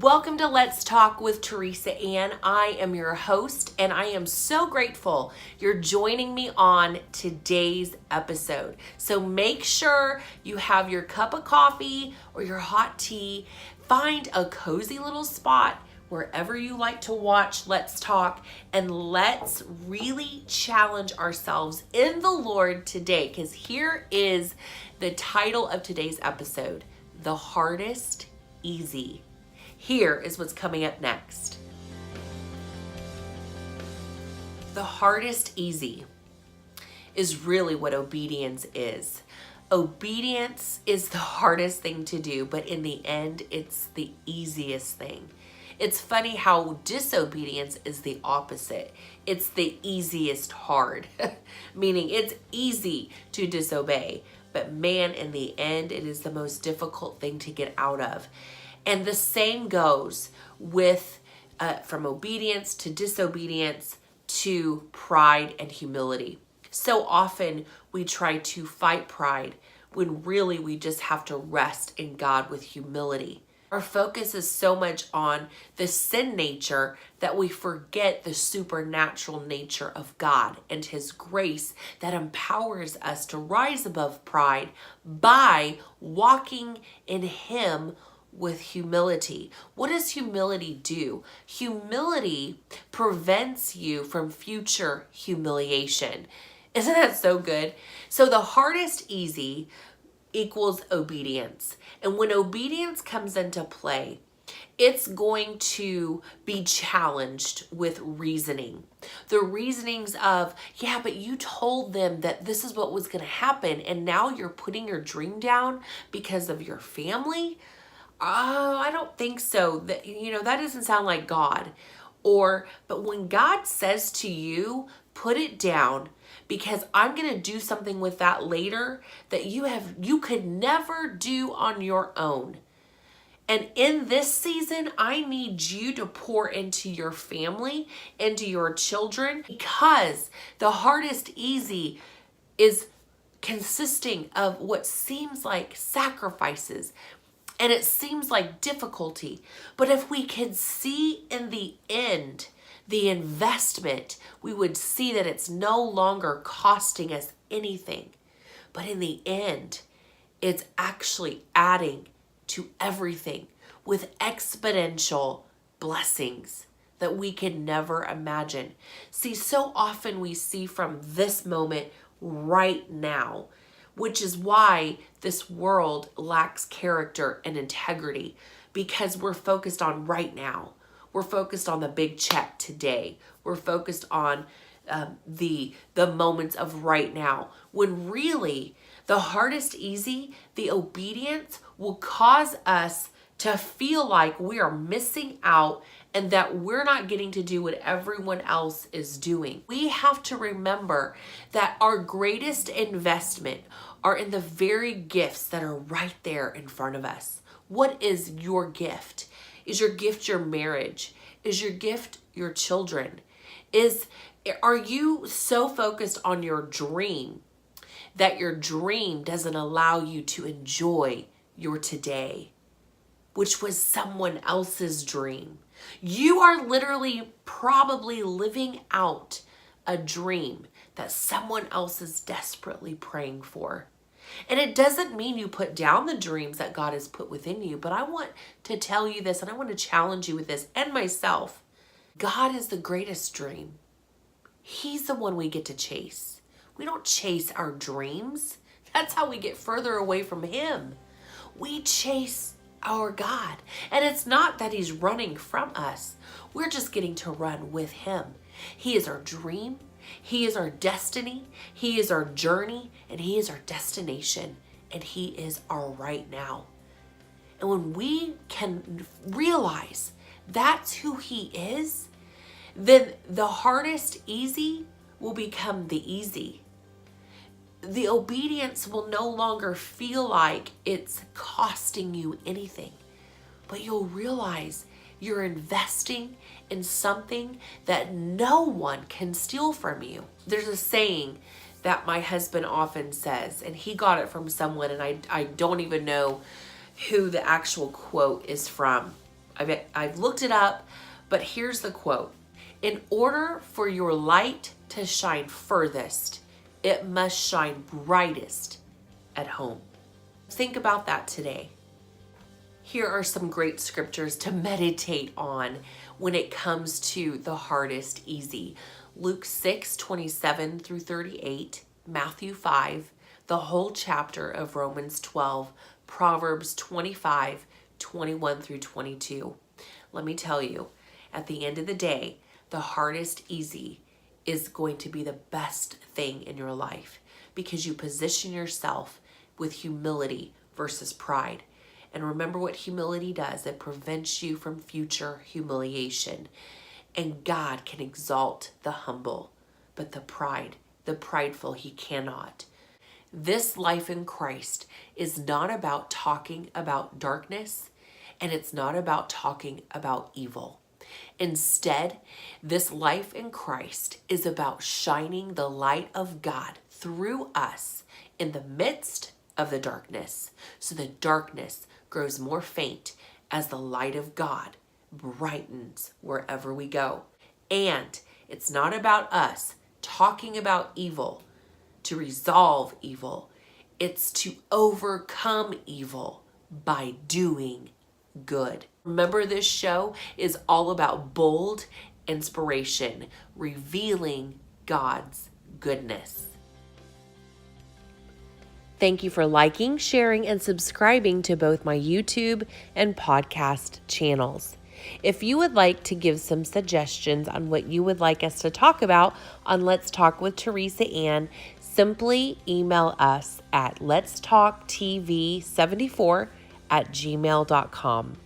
Welcome to Let's Talk with Teresa Ann. I am your host, and I am so grateful you're joining me on today's episode. So make sure you have your cup of coffee or your hot tea. Find a cozy little spot wherever you like to watch Let's Talk, and let's really challenge ourselves in the Lord today, because here is the title of today's episode: The Hardest Easy. Here is what's coming up next. The hardest easy is really what obedience is. Obedience is the hardest thing to do, but in the end, it's the easiest thing. It's funny how disobedience is the opposite. It's the easiest hard, meaning it's easy to disobey, but man, in the end, it is the most difficult thing to get out of. And the same goes with from obedience to disobedience to pride and humility. So often we try to fight pride when really we just have to rest in God with humility. Our focus is so much on the sin nature that we forget the supernatural nature of God and His grace that empowers us to rise above pride by walking in Him with humility. What does humility do? Humility prevents you from future humiliation. Isn't that so good? So the hardest easy equals obedience. And when obedience comes into play, it's going to be challenged with reasoning. The reasonings of, yeah, but you told them that this is what was going to happen, and now you're putting your dream down because of your family? Oh, I don't think so. That doesn't sound like God. But when God says to you, put it down because I'm going to do something with that later that you could never do on your own. And in this season, I need you to pour into your family, into your children, because the hardest easy is consisting of what seems like sacrifices. And it seems like difficulty. But if we could see in the end the investment, we would see that it's no longer costing us anything. But in the end, it's actually adding to everything with exponential blessings that we can never imagine. See, so often we see from this moment right now, which is why this world lacks character and integrity, because we're focused on right now. We're focused on the big check today. We're focused on the moments of right now, when really the hardest easy, the obedience, will cause us to feel like we are missing out and that we're not getting to do what everyone else is doing. We have to remember that our greatest investment are in the very gifts that are right there in front of us. What is your gift? Is your gift your marriage? Is your gift your children? Are you so focused on your dream that your dream doesn't allow you to enjoy your today, which was someone else's dream? You are literally probably living out a dream that someone else is desperately praying for. And it doesn't mean you put down the dreams that God has put within you, but I want to tell you this, and I want to challenge you with this, and myself. God is the greatest dream. He's the one we get to chase. We don't chase our dreams. That's how we get further away from Him. We chase our God. And it's not that He's running from us. We're just getting to run with Him. He is our dream. He is our destiny. He is our journey. And He is our destination. And He is our right now. And when we can realize that's who He is, then the hardest easy will become the easy. The obedience will no longer feel like it's costing you anything, but you'll realize you're investing in something that no one can steal from you. There's a saying that my husband often says, and he got it from someone, and I don't even know who the actual quote is from, I've looked it up, but here's the quote. In order for your light to shine furthest, it must shine brightest at home. Think about that today. Here are some great scriptures to meditate on when it comes to the hardest easy. Luke 6:27 through 38, Matthew 5, the whole chapter of Romans 12, Proverbs 25:21 through 22. Let me tell you, at the end of the day, the hardest easy is going to be the best thing in your life because you position yourself with humility versus pride. And remember what humility does. It prevents you from future humiliation. And God can exalt the humble, but the prideful, he cannot. This life in Christ is not about talking about darkness, and it's not about talking about evil. Instead, this life in Christ is about shining the light of God through us in the midst of the darkness, so the darkness grows more faint as the light of God brightens wherever we go. And it's not about us talking about evil to resolve evil. It's to overcome evil by doing good. Remember, this show is all about bold inspiration, revealing God's goodness. Thank you for liking, sharing, and subscribing to both my YouTube and podcast channels. If you would like to give some suggestions on what you would like us to talk about on Let's Talk with Teresa Ann, simply email us at letstalktv74@gmail.com.